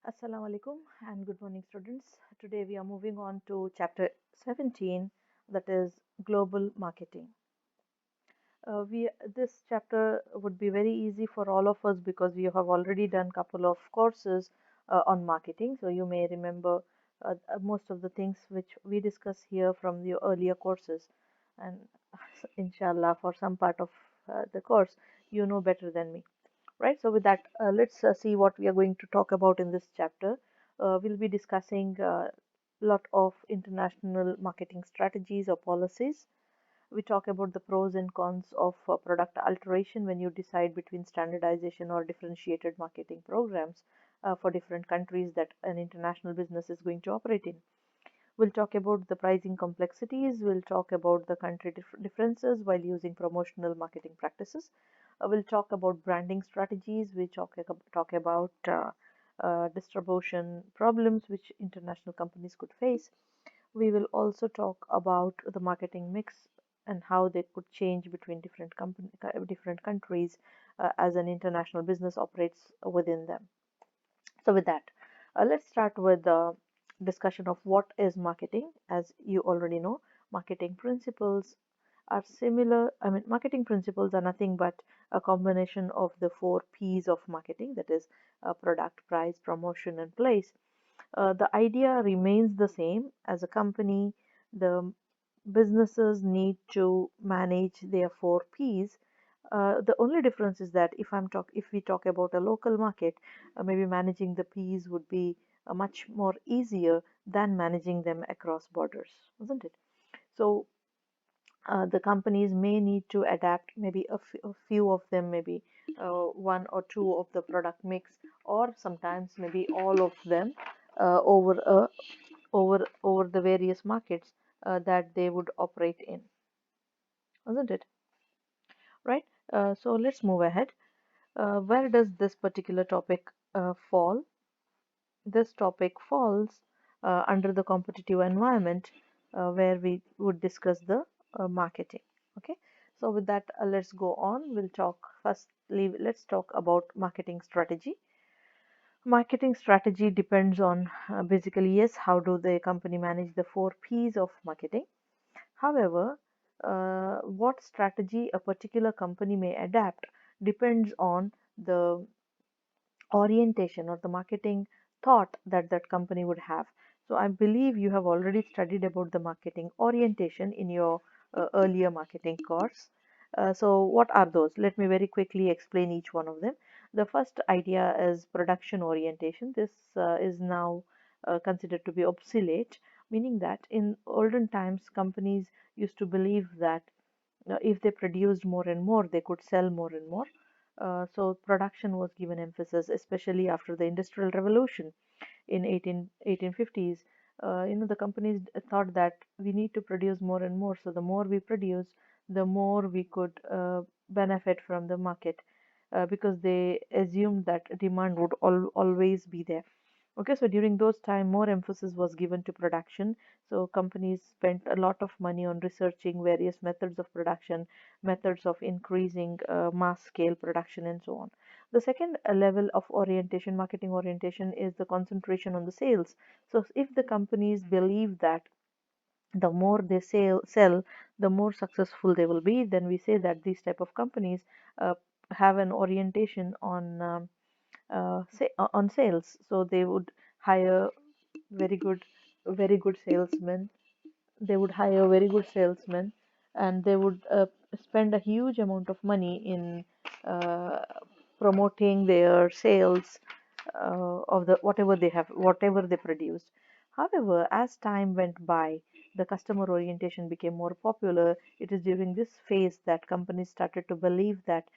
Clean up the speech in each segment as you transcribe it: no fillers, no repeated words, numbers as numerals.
Assalamu alaikum and good morning, students. Today we are moving on to chapter 17, that is global marketing. This chapter would be very easy for all of us because we have already done couple of courses on marketing. So you may remember most of the things which we discuss here from the earlier courses, and inshallah, for some part of the course, you know better than me. Right, so with that, let's see what we are going to talk about in this chapter. We'll be discussing a lot of international marketing strategies or policies. We talk about the pros and cons of product alteration when you decide between standardization or differentiated marketing programs for different countries that an international business is going to operate in. We'll talk about the pricing complexities. We'll talk about the country differences while using promotional marketing practices. We'll talk about branding strategies. We talk about distribution problems which international companies could face. We will also talk about the marketing mix and how they could change between different countries as an international business operates within them. So with that, let's start with the discussion of what is marketing. As you already know, marketing principles are similar. I mean, marketing principles are nothing but a combination of the four P's of marketing, that is, product, price, promotion, and place. The idea remains the same. As a company, the businesses need to manage their four P's. The only difference is that if we talk about a local market, maybe managing the P's would be much more easier than managing them across borders, isn't it? So the companies may need to adapt maybe a few of them, maybe one or two of the product mix, or sometimes maybe all of them over the various markets that they would operate in, isn't it? Right? So let's move ahead. Where does this particular topic fall? This topic falls under the competitive environment where we would discuss the marketing. Okay, so with that, let's go on. We'll talk firstly, let's talk about marketing strategy. Marketing strategy depends on basically, yes, how do the company manage the four P's of marketing. However, what strategy a particular company may adapt depends on the orientation or the marketing thought that that company would have. So I believe you have already studied about the marketing orientation in your earlier marketing course. So what are those? Let me very quickly explain each one of them. The first idea is production orientation. This is now considered to be obsolete, meaning that in olden times companies used to believe that if they produced more and more, they could sell more and more. So production was given emphasis, especially after the Industrial Revolution in 1850s. The companies thought that we need to produce more and more. So the more we produce, the more we could benefit from the market because they assumed that demand would always be there. Okay, so during those time, more emphasis was given to production. So companies spent a lot of money on researching various methods of production, methods of increasing mass scale production, and so on. The second level of orientation, marketing orientation, is the concentration on the sales. So if the companies believe that the more they sell, the more successful they will be, then we say that these type of companies uh, have an orientation on on sales. So they would hire very good very good salesmen. They would hire very good salesmen, and they would spend a huge amount of money in uh, promoting their sales of the whatever they produced. However, as time went by, the customer orientation became more popular. It is during this phase that companies started to believe that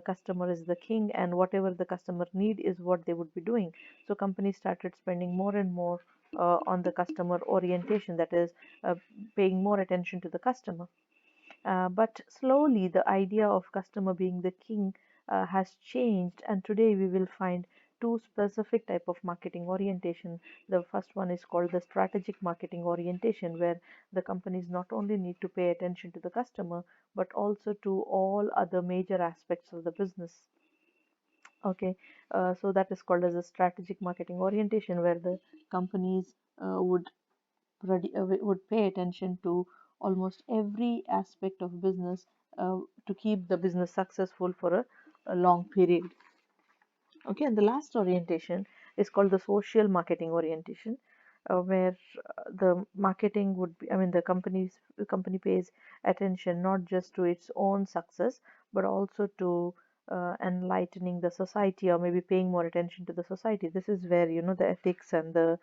customer is the king, and whatever the customer need is what they would be doing. So companies started spending more and more on the customer orientation, that is, paying more attention to the customer. But slowly, the idea of customer being the king has changed, and today we will find two specific type of marketing orientation. The first one is called the strategic marketing orientation, where the companies not only need to pay attention to the customer, but also to all other major aspects of the business. Okay, so that is called as a strategic marketing orientation, where the companies would pay attention to almost every aspect of business to keep the business successful for a long period. Okay, and the last orientation is called the social marketing orientation, where the marketing would be, I mean, the company pays attention not just to its own success, but also to enlightening the society, or maybe paying more attention to the society. This is where, the ethics and the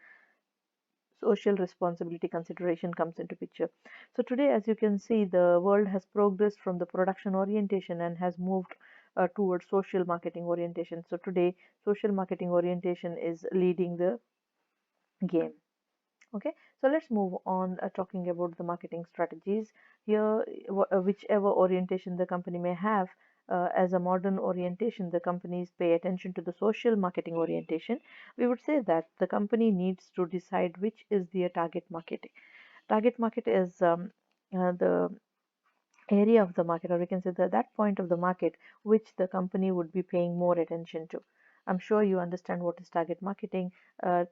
social responsibility consideration comes into picture. So today, as you can see, the world has progressed from the production orientation and has moved towards social marketing orientation. So today, social marketing orientation is leading the game. Okay, so let's move on talking about the marketing strategies. Here, whichever orientation the company may have, as a modern orientation, the companies pay attention to the social marketing orientation. We would say that the company needs to decide which is their target market. Target market is the area of the market, or we can say that point of the market which the company would be paying more attention to. I'm sure you understand what is target marketing.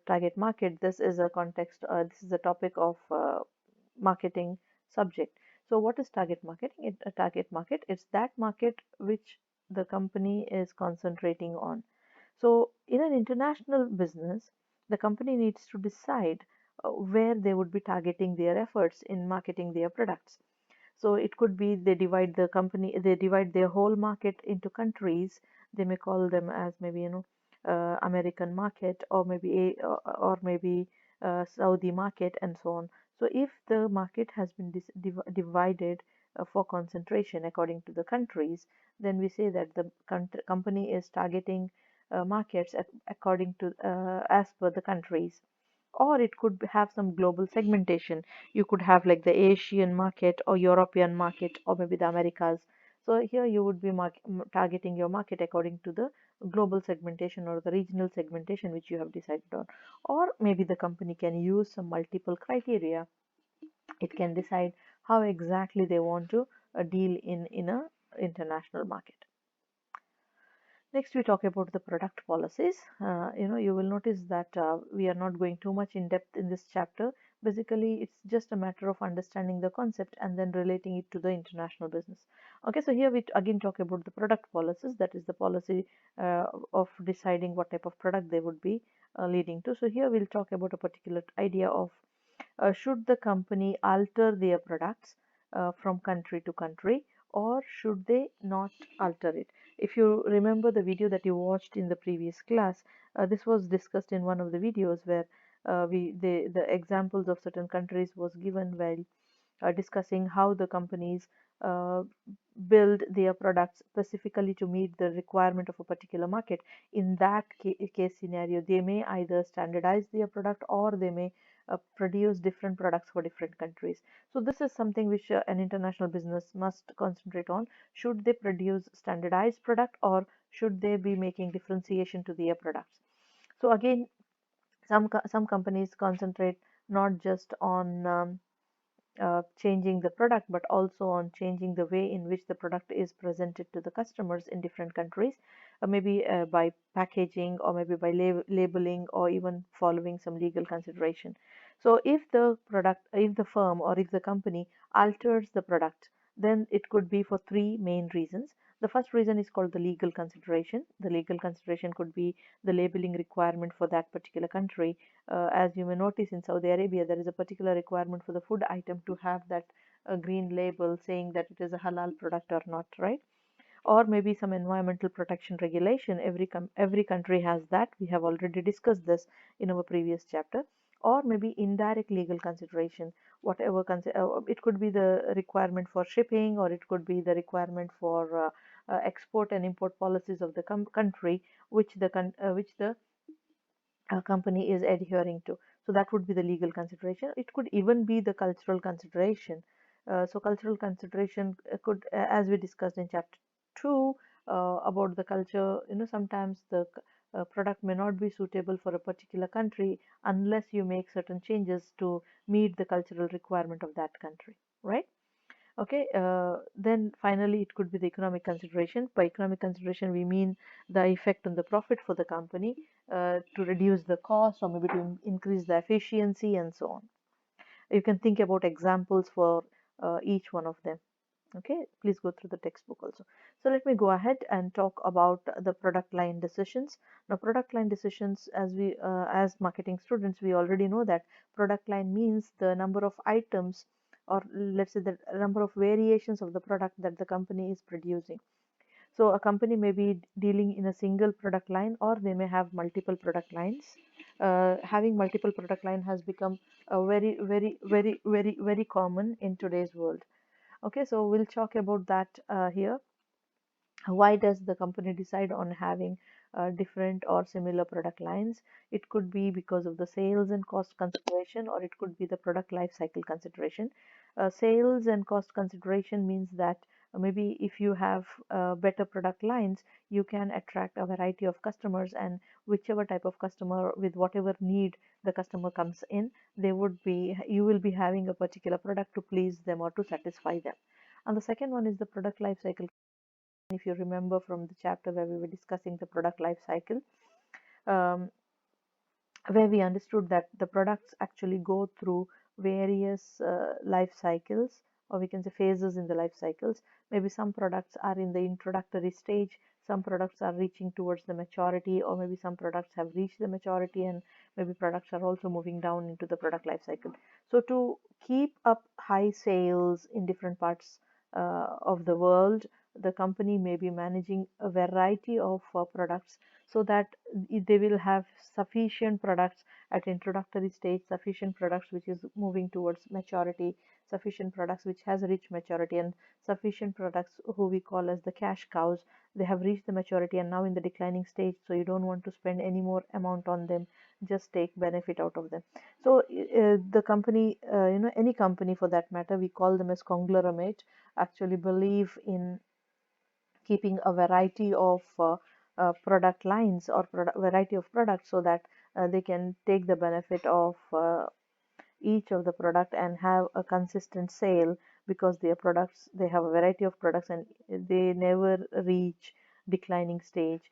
Target market, this is a context, this is a topic of marketing subject. So what is target marketing? A target market, it's that market which the company is concentrating on. So in an international business, the company needs to decide where they would be targeting their efforts in marketing their products. So it could be they divide their whole market into countries. They may call them as maybe, American market, or maybe Saudi market, and so on. So if the market has been divided for concentration according to the countries, then we say that the company is targeting markets according to as per the countries. Or it could have some global segmentation. You could have like the Asian market or European market or maybe the Americas. So here you would be targeting your market according to the global segmentation or the regional segmentation which you have decided on. Or maybe the company can use some multiple criteria. It can decide how exactly they want to deal in a international market. Next, we talk about the product policies. You will notice that we are not going too much in depth in this chapter. Basically, it's just a matter of understanding the concept and then relating it to the international business. Okay, so here we again talk about the product policies. That is the policy of deciding what type of product they would be leading to. So here we'll talk about a particular idea of should the company alter their products from country to country, or should they not alter it? If you remember the video that you watched in the previous class, this was discussed in one of the videos where the examples of certain countries was given while discussing how the companies uh, build their products specifically to meet the requirement of a particular market. In that case scenario, they may either standardize their product, or they may produce different products for different countries. So this is something which an international business must concentrate on. Should they produce standardized product, or should they be making differentiation to their products? So again, some companies concentrate not just on changing the product, but also on changing the way in which the product is presented to the customers in different countries, maybe by packaging, or maybe by labeling, or even following some legal consideration. So if the firm or if the company alters the product, then it could be for three main reasons. The first reason is called the legal consideration. The legal consideration could be the labeling requirement for that particular country. As you may notice, in Saudi Arabia, there is a particular requirement for the food item to have that green label saying that it is a halal product or not, right? Or maybe some environmental protection regulation. Every country has that. We have already discussed this in our previous chapter. Or maybe indirect legal consideration. It could be the requirement for shipping, or it could be the requirement for export and import policies of the country which the company is adhering to. So that would be the legal consideration. It could even be the cultural consideration. So cultural consideration could, as we discussed in chapter 2 about the culture, sometimes the product may not be suitable for a particular country unless you make certain changes to meet the cultural requirement of that country, right? Okay, then finally it could be the economic consideration. By economic consideration, we mean the effect on the profit for the company, to reduce the cost or maybe to increase the efficiency and so on. You can think about examples for each one of them. Okay, please go through the textbook also. So let me go ahead and talk about the product line decisions. Now, product line decisions, as marketing students, we already know that product line means the number of items, or let's say the number of variations of the product that the company is producing. So a company may be dealing in a single product line, or they may have multiple product lines. Having multiple product line has become a very common in today's world. Okay, so we'll talk about that here. Why does the company decide on having different or similar product lines? It could be because of the sales and cost consideration, or it could be the product life cycle consideration. Sales and cost consideration means that maybe if you have better product lines, you can attract a variety of customers, and whichever type of customer with whatever need the customer comes in, you will be having a particular product to please them or to satisfy them. And the second one is the product life cycle. If you remember from the chapter where we were discussing the product life cycle, um, where we understood that the products actually go through various life cycles, or we can say phases in the life cycles. Maybe some products are in the introductory stage, some products are reaching towards the maturity, or maybe some products have reached the maturity, and maybe products are also moving down into the product life cycle. So to keep up high sales in different parts of the world, the company may be managing a variety of products, so that they will have sufficient products at introductory stage, sufficient products which is moving towards maturity, sufficient products which has reached maturity, and sufficient products who we call as the cash cows. They have reached the maturity and now in the declining stage, so you don't want to spend any more amount on them, just take benefit out of them. So the company, any company for that matter, we call them as conglomerate, actually believe in keeping a variety of product lines, or variety of products, so that they can take the benefit of each of the product and have a consistent sale, because their products, they have a variety of products, and they never reach declining stage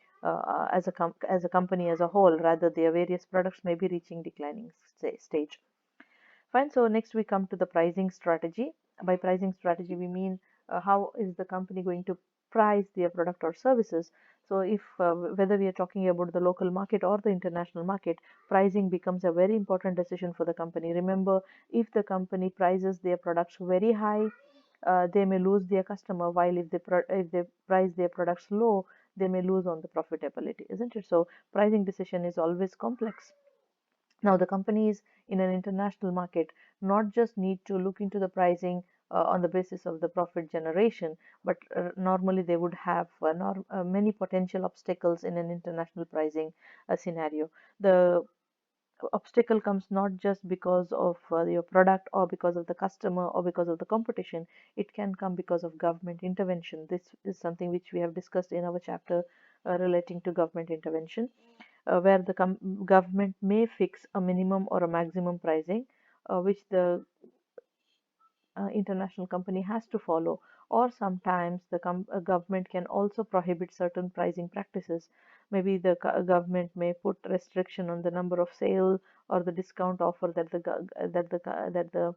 as a company as a whole. Rather, their various products may be reaching declining stage. Fine. So next we come to the pricing strategy. By pricing strategy, we mean how is the company going to price their product or services. So if whether we are talking about the local market or the international market, pricing becomes a very important decision for the company. Remember, if the company prices their products very high, they may lose their customer, while if they price their products low, they may lose on the profitability, isn't it? So pricing decision is always complex. Now, the companies in an international market not just need to look into the pricing on the basis of the profit generation, but normally they would have many potential obstacles in an international pricing scenario. The obstacle comes not just because of your product, or because of the customer, or because of the competition. It can come because of government intervention. This is something which we have discussed in our chapter relating to government intervention, where the government may fix a minimum or a maximum pricing, which the international company has to follow. Or sometimes the government can also prohibit certain pricing practices. Maybe the government may put restriction on the number of sale, or the discount offer that the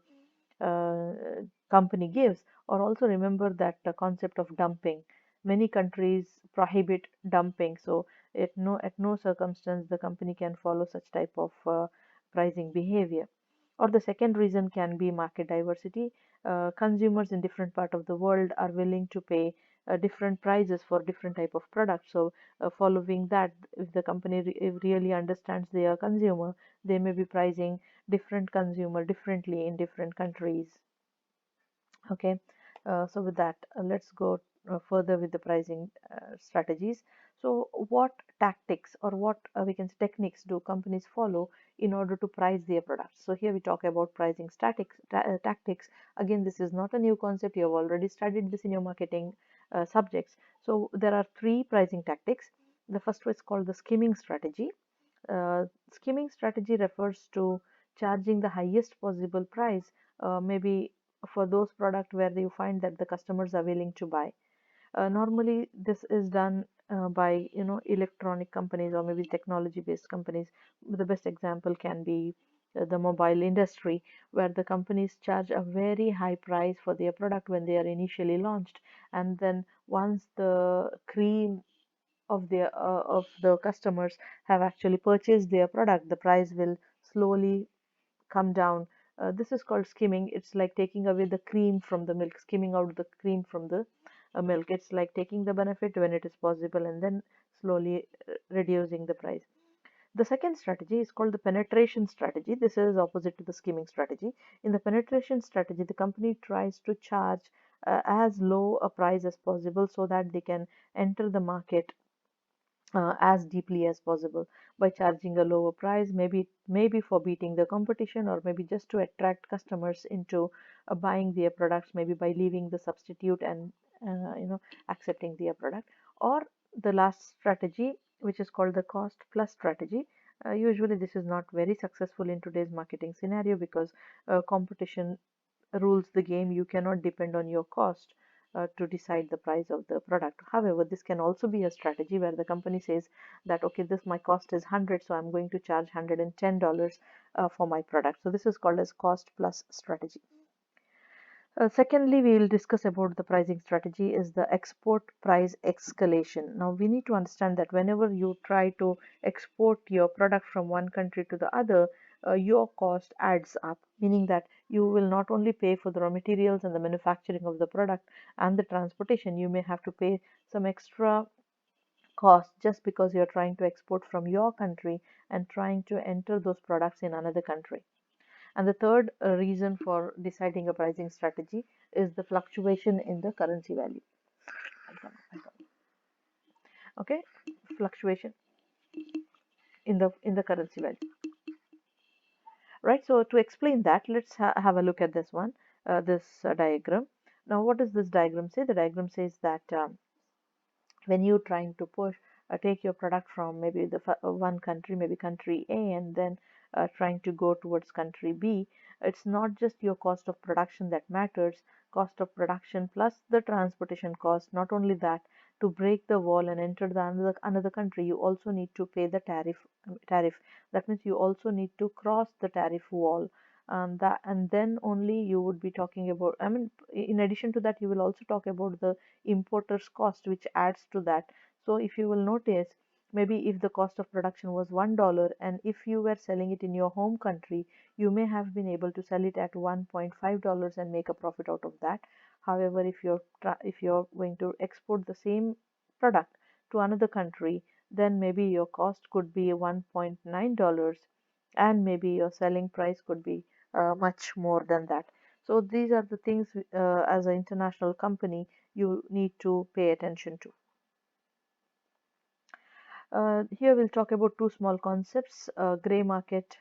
company gives. Or also remember that the concept of dumping. Many countries prohibit dumping, so at no circumstance the company can follow such type of pricing behavior. Or the second reason can be market diversity. Consumers in different part of the world are willing to pay different prices for different type of products. So following that, if the company really understands their consumer, they may be pricing different consumer differently in different countries. Okay, so with that, let's go further with the pricing strategies. So what tactics, or what we can say techniques, do companies follow in order to price their products? So here we talk about pricing tactics. Again, this is not a new concept. You have already studied this in your marketing subjects. So there are three pricing tactics. The first one is called the skimming strategy. Skimming strategy refers to charging the highest possible price, maybe for those products where you find that the customers are willing to buy. Normally, this is done by electronic companies or maybe technology-based companies. The best example can be the mobile industry, where the companies charge a very high price for their product when they are initially launched, and then once the cream of the customers have actually purchased their product, the price will slowly come down. This is called skimming. It's like taking away the cream from the milk, skimming out the cream from the milk. It's like taking the benefit when it is possible and then slowly reducing the price. The second strategy is called the penetration strategy. This is opposite to the skimming strategy. In the penetration strategy, the company tries to charge as low a price as possible so that they can enter the market as deeply as possible by charging a lower price, maybe for beating the competition, or maybe just to attract customers into buying their products, maybe by leaving the substitute and accepting their product. Or the last strategy, which is called the cost plus strategy. Usually this is not very successful in today's marketing scenario because competition rules the game. You cannot depend on your cost to decide the price of the product. However, this can also be a strategy where the company says that, okay, this my cost is 100, so I'm going to charge $110 for my product. So this is called as cost plus strategy. Secondly, we will discuss about the pricing strategy is the export price escalation. Now, we need to understand that whenever you try to export your product from one country to the other, your cost adds up, meaning that you will not only pay for the raw materials and the manufacturing of the product and the transportation, you may have to pay some extra cost just because you're trying to export from your country and trying to enter those products in another country. And the third reason for deciding a pricing strategy is the fluctuation in the currency value. Okay, fluctuation in the currency value. Right. So to explain that, let's have a look at this one, this diagram. Now, what does this diagram say? The diagram says that when you're trying to take your product from maybe the one country, maybe country A, and then trying to go towards country B, it's not just your cost of production that matters. Cost of production plus the transportation cost. Not only that, to break the wall and enter the another country, you also need to pay the tariff. That means you also need to cross the tariff wall. And then only you would be talking about, I mean, in addition to that, you will also talk about the importer's cost, which adds to that. So if you will notice, maybe if the cost of production was $1, and if you were selling it in your home country, you may have been able to sell it at $1.5 and make a profit out of that. However, if you're going to export the same product to another country, then maybe your cost could be $1.9, and maybe your selling price could be much more than that. So these are the things as an international company you need to pay attention to. Here we'll talk about two small concepts, gray market.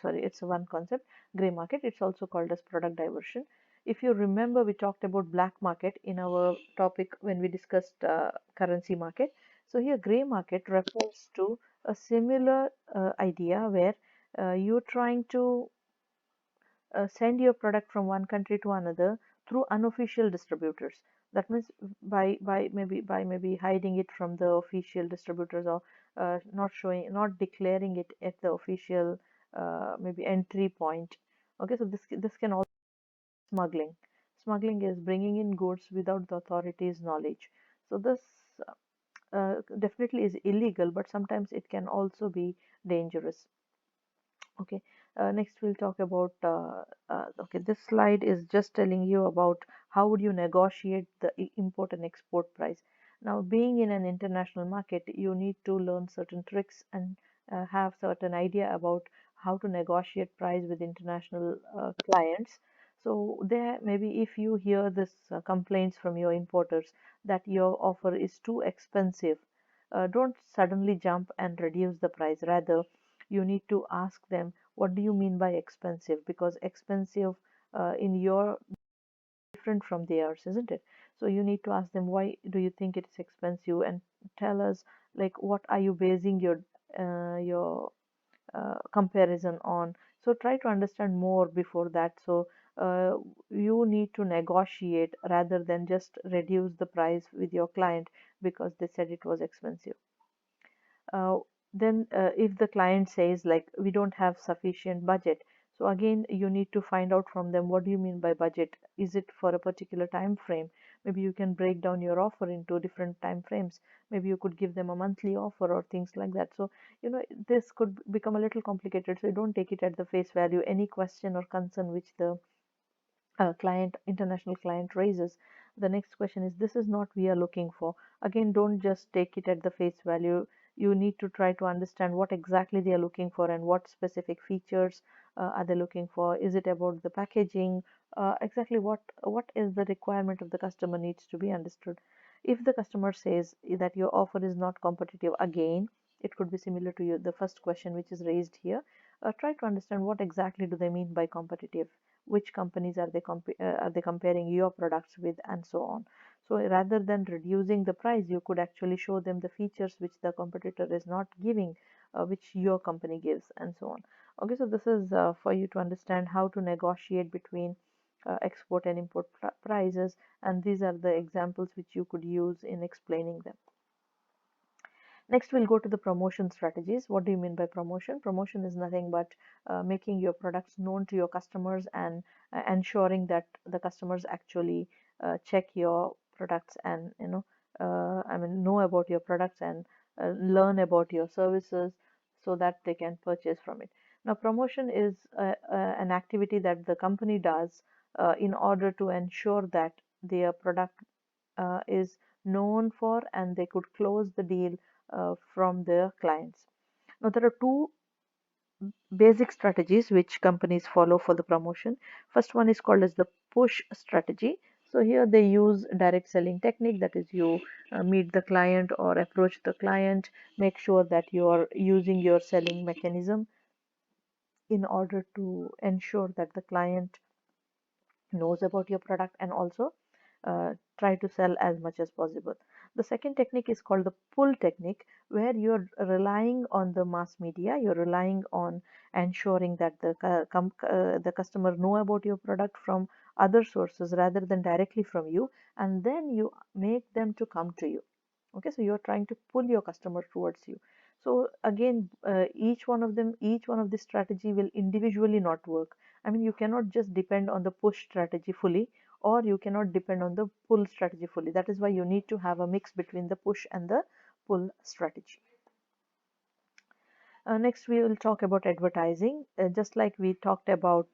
Sorry, it's one concept, gray market. It's also called as product diversion. If you remember, we talked about black market in our topic when we discussed currency market. So here gray market refers to a similar idea where you're trying to send your product from one country to another through unofficial distributors. That means by maybe hiding it from the official distributors, or not declaring it at the official maybe entry point. Okay, so this can also be smuggling. Smuggling is bringing in goods without the authorities' knowledge. So this definitely is illegal, but sometimes it can also be dangerous. Okay, next we'll talk about, okay, this slide is just telling you about how would you negotiate the import and export price. Now, being in an international market, you need to learn certain tricks and have certain idea about how to negotiate price with international clients. So there, maybe if you hear this complaints from your importers that your offer is too expensive, don't suddenly jump and reduce the price. Rather, you need to ask them, what do you mean by expensive? Because expensive in your different from theirs, isn't it? So you need to ask them, why do you think it is expensive, and tell us, like, what are you basing your comparison on. So try to understand more before that, so uh, you need to negotiate rather than just reduce the price with your client because they said it was expensive. uh, then if the client says like we don't have sufficient budget, so again you need to find out from them what do you mean by budget. Is it for a particular time frame? Maybe you can break down your offer into different time frames. Maybe you could give them a monthly offer or things like that. So this could become a little complicated, so you don't take it at the face value. Any question or concern which the international client raises, the next question is, this is not we are looking for. Again, don't just take it at the face value. You need to try to understand what exactly they are looking for and what specific features are they looking for. Is it about the packaging? Exactly what is the requirement of the customer needs to be understood. If the customer says that your offer is not competitive, again, it could be similar to the first question which is raised here. Try to understand what exactly do they mean by competitive, which companies are they comparing your products with, and so on. So rather than reducing the price, you could actually show them the features which the competitor is not giving, which your company gives, and so on. Okay, so this is for you to understand how to negotiate between export and import prices, and these are the examples which you could use in explaining them. Next, we'll go to the promotion strategies. What do you mean by promotion? Promotion is nothing but making your products known to your customers and ensuring that the customers actually check your products and know about your products and learn about your services so that they can purchase from it. Now, promotion is an activity that the company does in order to ensure that their product is known for and they could close the deal from their clients. Now, there are two basic strategies which companies follow for the promotion. First one is called as the push strategy. So here they use direct selling technique, that is you meet the client or approach the client, make sure that you are using your selling mechanism in order to ensure that the client knows about your product and also try to sell as much as possible. The second technique is called the pull technique, where you're relying on the mass media, you're relying on ensuring that the customer know about your product from other sources rather than directly from you, and then you make them to come to you. Okay, so you're trying to pull your customer towards you. So again, each one of this strategy will individually not work. I mean, you cannot just depend on the push strategy fully, or you cannot depend on the pull strategy fully. That is why you need to have a mix between the push and the pull strategy. Next, we will talk about advertising. Just like we talked about,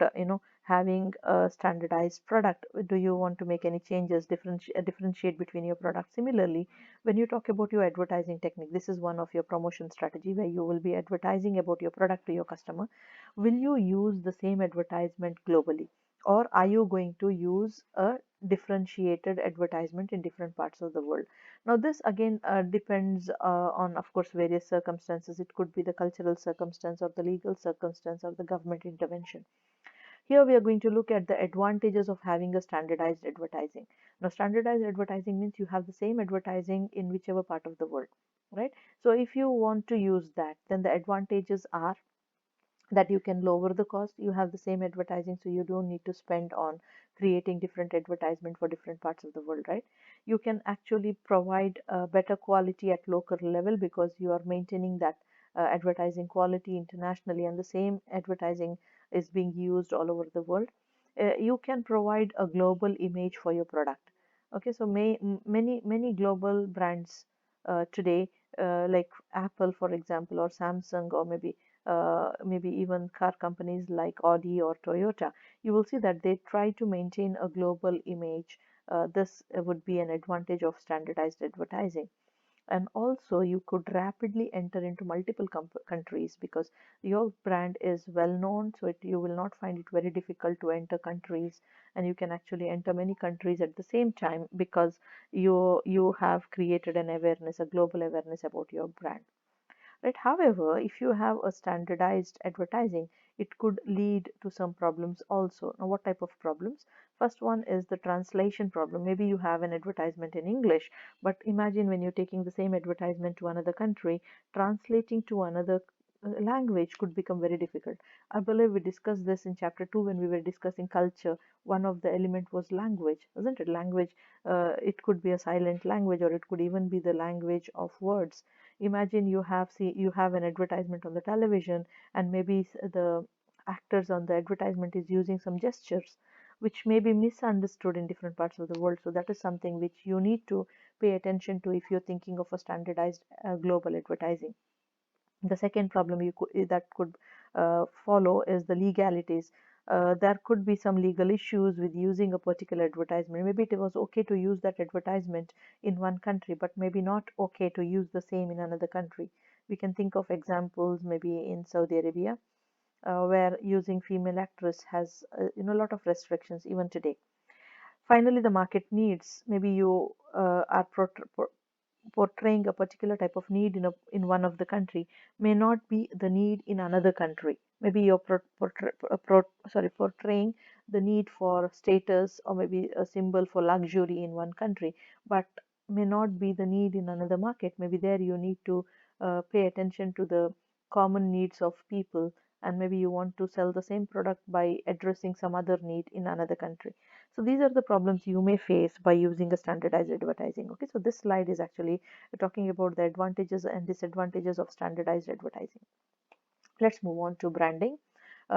having a standardized product. Do you want to make any changes, differentiate between your products? Similarly, when you talk about your advertising technique, this is one of your promotion strategy where you will be advertising about your product to your customer. Will you use the same advertisement globally, or are you going to use a differentiated advertisement in different parts of the world? Now, this again depends on, of course, various circumstances. It could be the cultural circumstance or the legal circumstance or the government intervention. Here we are going to look at the advantages of having a standardized advertising. Now, standardized advertising means you have the same advertising in whichever part of the world, right? So if you want to use that, then the advantages are that you can lower the cost. You have the same advertising, so you don't need to spend on creating different advertisement for different parts of the world, right? You can actually provide better quality at local level because you are maintaining that advertising quality internationally, and the same advertising is being used all over the world. You can provide a global image for your product. Okay, so many global brands today, like Apple, for example, or Samsung, or maybe even car companies like Audi or Toyota, you will see that they try to maintain a global image. This would be an advantage of standardized advertising. And also, you could rapidly enter into multiple countries because your brand is well known, so you will not find it very difficult to enter countries, and you can actually enter many countries at the same time because you have created an awareness, a global awareness about your brand, right? However, if you have a standardized advertising, it could lead to some problems also. Now, what type of problems? First one is the translation problem. Maybe you have an advertisement in English, but imagine when you're taking the same advertisement to another country, translating to another language could become very difficult. I believe we discussed this in chapter 2 when we were discussing culture. One of the element was language, isn't it? Language, it could be a silent language, or it could even be the language of words. Imagine you have an advertisement on the television, and maybe the actors on the advertisement is using some gestures which may be misunderstood in different parts of the world. So that is something which you need to pay attention to if you're thinking of a standardized global advertising. The second problem that could follow is the legalities. There could be some legal issues with using a particular advertisement. Maybe it was okay to use that advertisement in one country, but maybe not okay to use the same in another country. We can think of examples maybe in Saudi Arabia, where using female actress has a lot of restrictions even today. Finally, the market needs. Maybe you are portraying a particular type of need in one of the country may not be the need in another country. Maybe you're portraying the need for status, or maybe a symbol for luxury in one country, but may not be the need in another market. Maybe there you need to pay attention to the common needs of people, and maybe you want to sell the same product by addressing some other need in another country. So these are the problems you may face by using a standardized advertising. Okay, so this slide is actually talking about the advantages and disadvantages of standardized advertising. Let's move on to branding.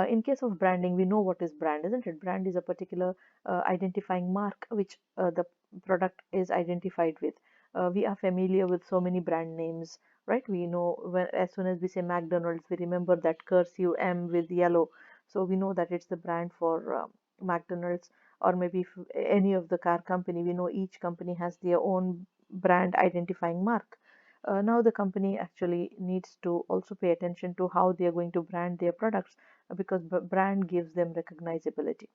In case of branding, we know what is brand, isn't it? Brand is a particular identifying mark which the product is identified with. We are familiar with so many brand names, right? We know when, as soon as we say McDonald's, we remember that cursive M with yellow. So we know that it's the brand for McDonald's, or maybe if any of the car company, we know each company has their own brand identifying mark. Now the company actually needs to also pay attention to how they are going to brand their products, because brand gives them recognizability.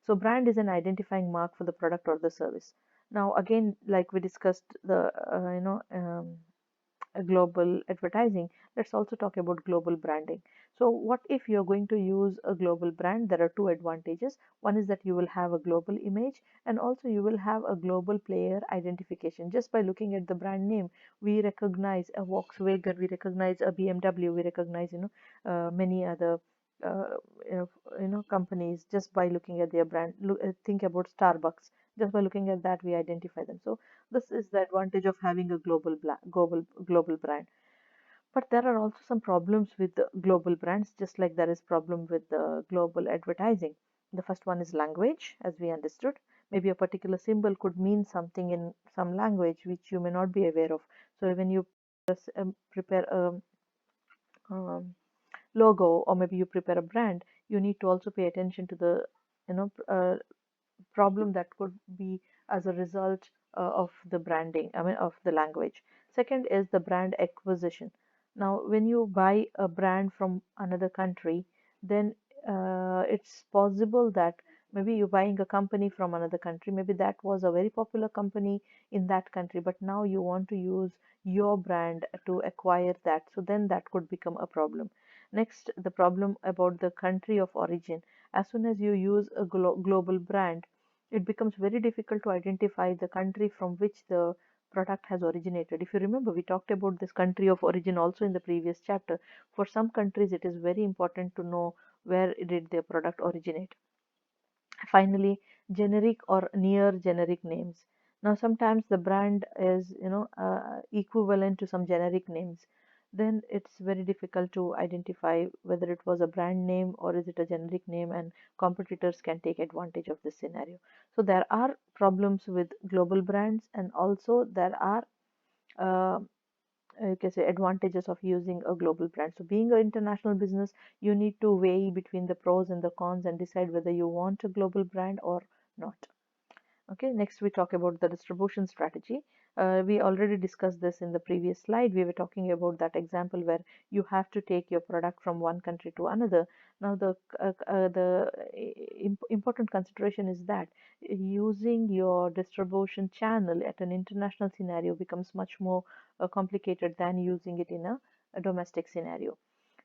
So brand is an identifying mark for the product or the service. Now again, like we discussed the global advertising, let's also talk about global branding. So what if you're going to use a global brand? There are two advantages. One is that you will have a global image, and also you will have a global player identification. Just by looking at the brand name, we recognize a Volkswagen, we recognize a BMW, we recognize many other uh, companies just by looking at their brand. Think about Starbucks. Just by looking at that, we identify them. So this is the advantage of having a global brand. But there are also some problems with the global brands, just like there is problem with the global advertising. The first one is language, as we understood. Maybe a particular symbol could mean something in some language which you may not be aware of. So when you prepare a um, logo, or maybe you prepare a brand, you need to also pay attention to the problem that could be as a result of the branding, I mean, of the language. Second is the brand acquisition. Now, when you buy a brand from another country, then it's possible that maybe you're buying a company from another country. Maybe that was a very popular company in that country, but now you want to use your brand to acquire that. So then that could become a problem. Next, the problem about the country of origin. As soon as you use a global brand, it becomes very difficult to identify the country from which the product has originated. If you remember, we talked about this country of origin also in the previous chapter. For some countries, it is very important to know where did their product originate. Finally, generic or near generic names. Now, sometimes the brand is, equivalent to some generic names. Then it's very difficult to identify whether it was a brand name or is it a generic name, and competitors can take advantage of this scenario. So there are problems with global brands, and also there are uh, you can say advantages of using a global brand. So being an international business, you need to weigh between the pros and the cons and decide whether you want a global brand or not. Okay, next we talk about the distribution strategy. We already discussed this in the previous slide. We were talking about that example where you have to take your product from one country to another. Now, the important consideration is that using your distribution channel at an international scenario becomes much more complicated than using it in a domestic scenario.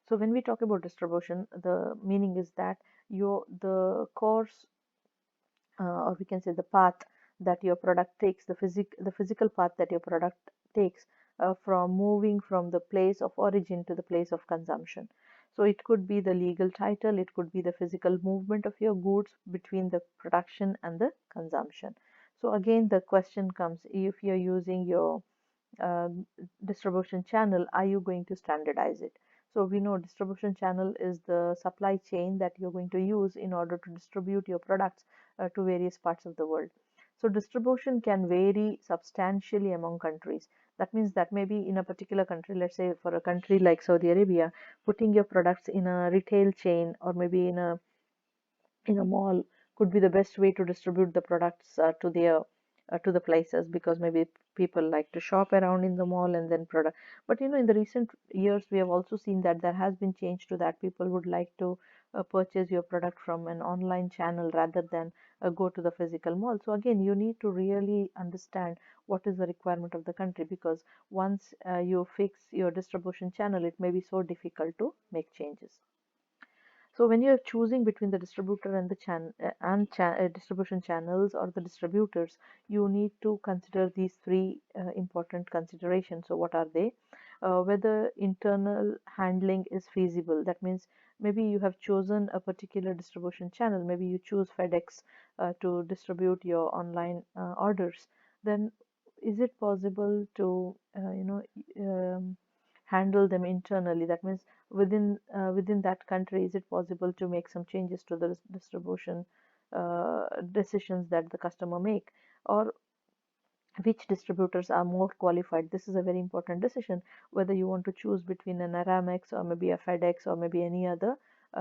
So when we talk about distribution, the meaning is that the course, or we can say the path that your product takes, the physical path that your product takes, from moving from the place of origin to the place of consumption. So it could be the legal title, it could be the physical movement of your goods between the production and the consumption. So again, the question comes, if you're using your um, distribution channel, are you going to standardize it? So we know distribution channel is the supply chain that you're going to use in order to distribute your products to various parts of the world. So distribution can vary substantially among countries. That means that maybe in a particular country, let's say for a country like Saudi Arabia, putting your products in a retail chain or maybe in a mall could be the best way to distribute the products to the places, because maybe people like to shop around in the mall and then product. But in the recent years we have also seen that there has been change to that. People would like to purchase your product from an online channel rather than go to the physical mall. So again, you need to really understand what is the requirement of the country, because once you fix your distribution channel, it may be so difficult to make changes. So when you're choosing between the distributor and the distribution channels or the distributors, you need to consider these three important considerations. So what are they? Whether internal handling is feasible. That means maybe you have chosen a particular distribution channel. Maybe you choose FedEx to distribute your online orders. Then is it possible to handle them internally? That means within that country, is it possible to make some changes to the distribution decisions that the customer make, or which distributors are more qualified? This is a very important decision, whether you want to choose between an Aramex or maybe a FedEx or maybe any other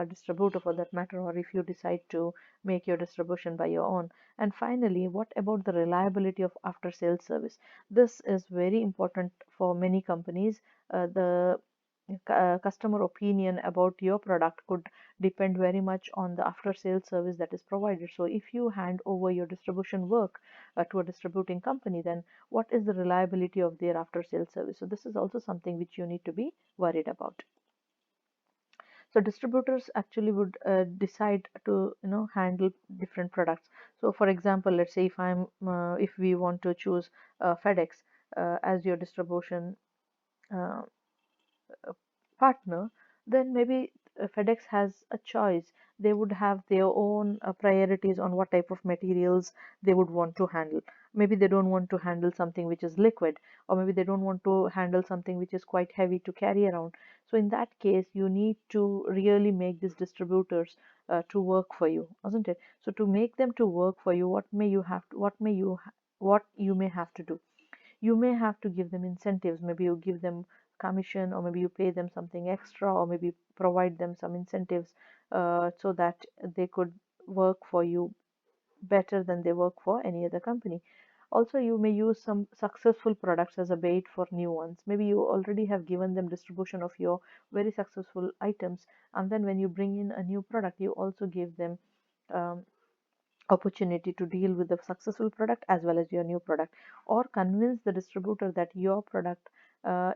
distributor for that matter, or if you decide to make your distribution by your own. And finally, what about the reliability of after sales service? This is very important for many companies. The customer opinion about your product could depend very much on the after sales service that is provided. So if you hand over your distribution work to a distributing company, then what is the reliability of their after sales service? So this is also something which you need to be worried about. So distributors actually would decide to handle different products. So for example, let's say if we want to choose FedEx as your distribution uh, partner, then maybe FedEx has a choice. They would have their own priorities on what type of materials they would want to handle. Maybe they don't want to handle something which is liquid, or maybe they don't want to handle something which is quite heavy to carry around. So in that case, you need to really make these distributors to work for you, isn't it? So to make them to work for you, what you may have to do, you may have to give them incentives. Maybe you give them commission, or maybe you pay them something extra, or maybe provide them some incentives so that they could work for you better than they work for any other company. Also, you may use some successful products as a bait for new ones. Maybe you already have given them distribution of your very successful items, and then when you bring in a new product, you also give them um, opportunity to deal with the successful product as well as your new product, or convince the distributor that your product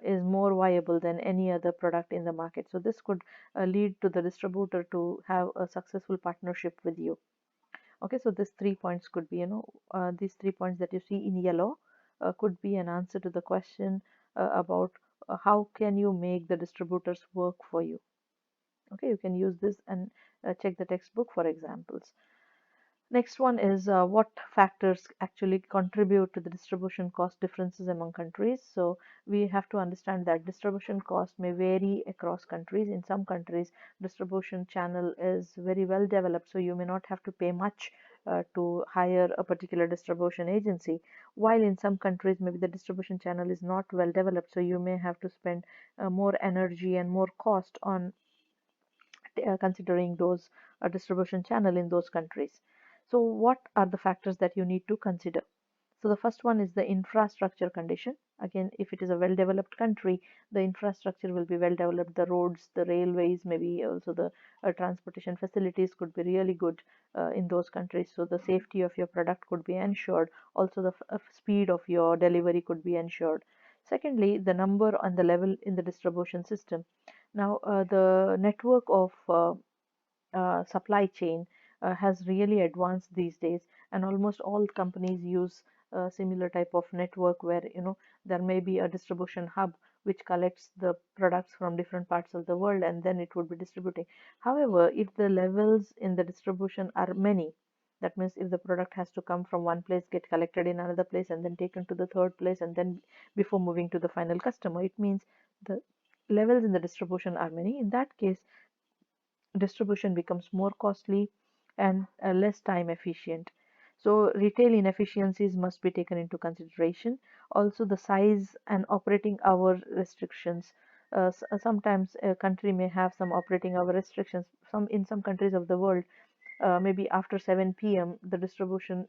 is more viable than any other product in the market. So this could lead to the distributor to have a successful partnership with you. Okay, so these 3 points could be, these 3 points that you see in yellow could be an answer to the question about how can you make the distributors work for you. Okay, you can use this and check the textbook for examples. Next one is what factors actually contribute to the distribution cost differences among countries. So we have to understand that distribution cost may vary across countries. In some countries, distribution channel is very well developed, so you may not have to pay much to hire a particular distribution agency. While in some countries, maybe the distribution channel is not well developed, so you may have to spend more energy and more cost on considering those distribution channel in those countries. So what are the factors that you need to consider? So the first one is the infrastructure condition. Again, if it is a well developed country, the infrastructure will be well developed. The roads, the railways, maybe also the transportation facilities could be really good in those countries. So the safety of your product could be ensured. Also the speed of your delivery could be ensured. Secondly, the number and the level in the distribution system. Now, the network of supply chain has really advanced these days, and almost all companies use similar type of network where there may be a distribution hub which collects the products from different parts of the world and then it would be distributing. However, if the levels in the distribution are many, that means if the product has to come from one place, get collected in another place, and then taken to the third place, and then before moving to the final customer, it means the levels in the distribution are many. In that case, distribution becomes more costly and less time efficient. So retail inefficiencies must be taken into consideration. Also, the size and operating hour restrictions. Sometimes a country may have some operating hour restrictions. In some countries of the world, maybe after 7 p.m. the distribution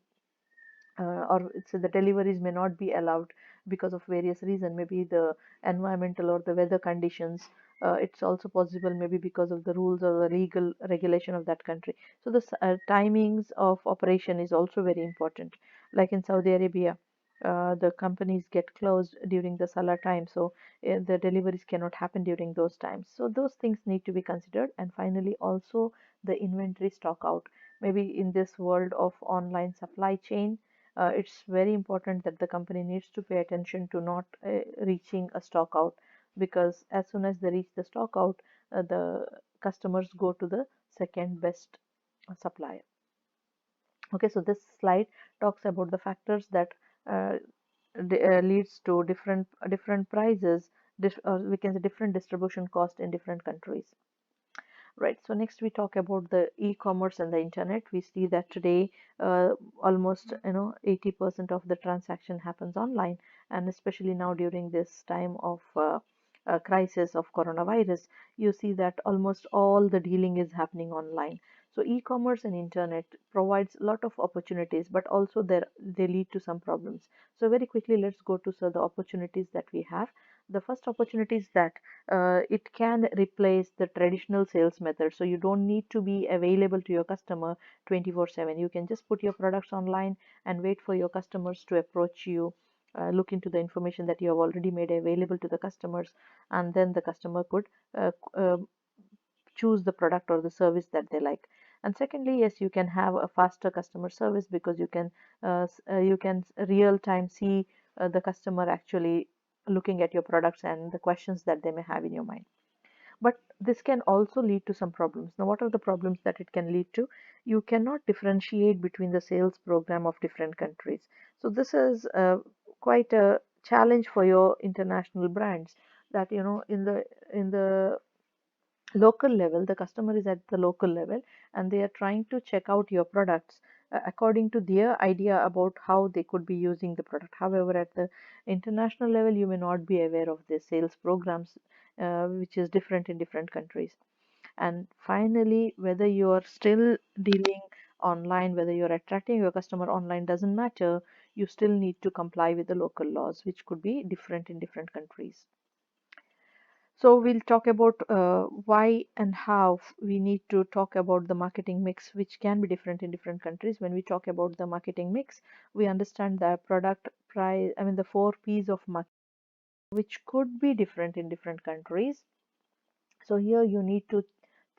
or it's the deliveries may not be allowed because of various reasons, maybe the environmental or the weather conditions. It's also possible maybe because of the rules or the legal regulation of that country. So the timings of operation is also very important. Like in Saudi Arabia, the companies get closed during the Salah time, so the deliveries cannot happen during those times. So those things need to be considered. And finally, also the inventory stock out. Maybe in this world of online supply chain, it's very important that the company needs to pay attention to not reaching a stock out, because as soon as they reach the stock out, the customers go to the second best supplier. Okay, so this slide talks about the factors that uh, leads to different prices, or we can say different distribution cost in different countries. Right. So next we talk about the e-commerce and the internet. We see that today almost 80% of the transaction happens online, and especially now during this time of crisis of coronavirus, you see that almost all the dealing is happening online. So e-commerce and internet provides a lot of opportunities, but also they lead to some problems. So very quickly, let's go to the opportunities that we have. The first opportunity is that it can replace the traditional sales method. So you don't need to be available to your customer 24/7. You can just put your products online and wait for your customers to approach you. Look into the information that you have already made available to the customers, and then the customer could choose the product or the service that they like. And secondly, yes, you can have a faster customer service because you can real time see the customer actually looking at your products and the questions that they may have in your mind. But this can also lead to some problems. Now, what are the problems that it can lead to? You cannot differentiate between the sales program of different countries. So this is quite a challenge for your international brands, that in the local level, the customer is at the local level and they are trying to check out your products according to their idea about how they could be using the product. However, at the international level, you may not be aware of the sales programs, which is different in different countries. And finally, whether you are still dealing online, whether you're attracting your customer online, doesn't matter. You still need to comply with the local laws, which could be different in different countries. So we'll talk about why and how we need to talk about the marketing mix, which can be different in different countries. When we talk about the marketing mix, we understand the product, price, I mean the four P's of marketing, which could be different in different countries. So here you need to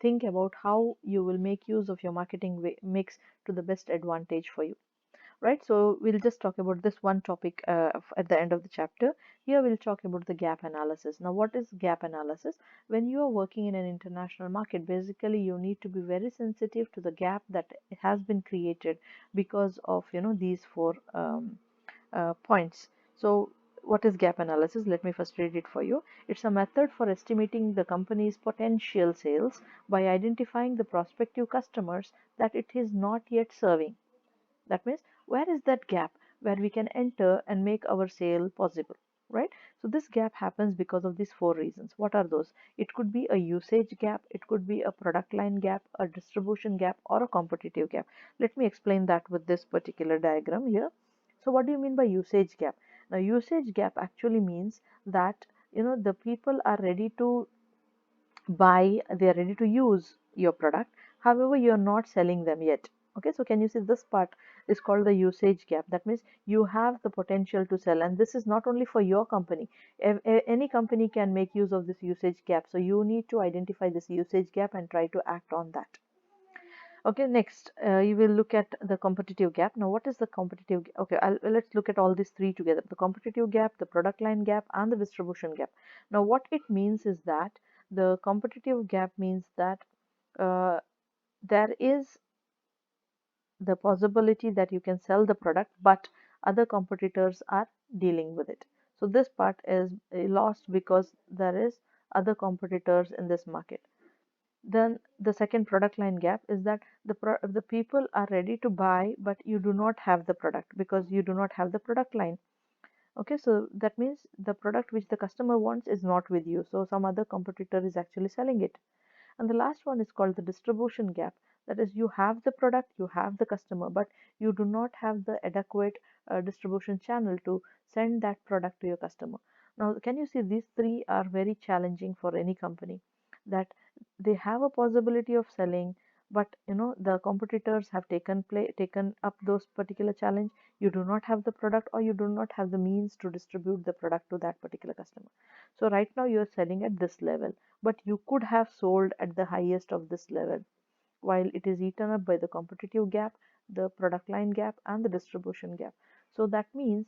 think about how you will make use of your marketing mix to the best advantage for you. Right, so we'll just talk about this one topic at the end of the chapter. Here we'll talk about the gap analysis. Now, what is gap analysis? When you are working in an international market, basically you need to be very sensitive to the gap that has been created because of these four points. So what is gap analysis? Let me first read it for you. It's a method for estimating the company's potential sales by identifying the prospective customers that it is not yet serving. That means, where is that gap where we can enter and make our sale possible, right? So this gap happens because of these four reasons. What are those? It could be a usage gap, it could be a product line gap, a distribution gap, or a competitive gap. Let me explain that with this particular diagram here. So what do you mean by usage gap? Now, usage gap actually means that the people are ready to buy, they are ready to use your product, however you are not selling them yet. Okay, so can you see this part is called the usage gap? That means you have the potential to sell, and this is not only for your company. Any company can make use of this usage gap, so you need to identify this usage gap and try to act on that. Okay, next, you will look at the competitive gap. Now, what is the competitive? Okay, let's look at all these three together: the competitive gap, the product line gap, and the distribution gap. Now, what it means is that the competitive gap means that uh, there is the possibility that you can sell the product, but other competitors are dealing with it. So this part is lost because there is other competitors in this market. Then the second product line gap is that the people are ready to buy, but you do not have the product because you do not have the product line. Okay, so that means the product which the customer wants is not with you. So some other competitor is actually selling it. And the last one is called the distribution gap. That is, you have the product, you have the customer, but you do not have the adequate distribution channel to send that product to your customer. Now, can you see these three are very challenging for any company, that they have a possibility of selling, but the competitors have taken up those particular challenge. You do not have the product, or you do not have the means to distribute the product to that particular customer. So right now you are selling at this level, but you could have sold at the highest of this level, while it is eaten up by the competitive gap, the product line gap, and the distribution gap. So that means,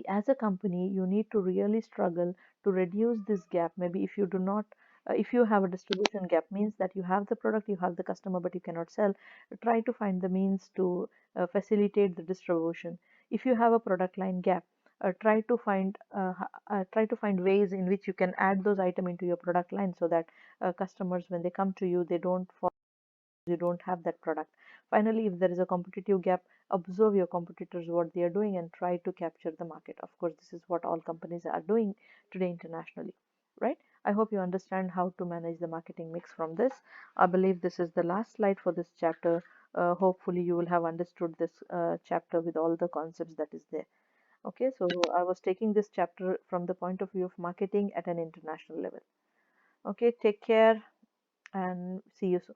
as a company, you need to really struggle to reduce this gap. Maybe if you do not, if you have a distribution gap, means that you have the product, you have the customer, but you cannot sell. Try to find the means to facilitate the distribution. If you have a product line gap, try to find ways in which you can add those items into your product line, so that customers, when they come to you, they don't fall, you don't have that product. Finally, if there is a competitive gap, observe your competitors, what they are doing, and try to capture the market. Of course, this is what all companies are doing today internationally, right? I hope you understand how to manage the marketing mix from this. I believe this is the last slide for this chapter. Hopefully you will have understood this chapter with all the concepts that is there. Okay, so I was taking this chapter from the point of view of marketing at an international level. Okay, take care and see you soon.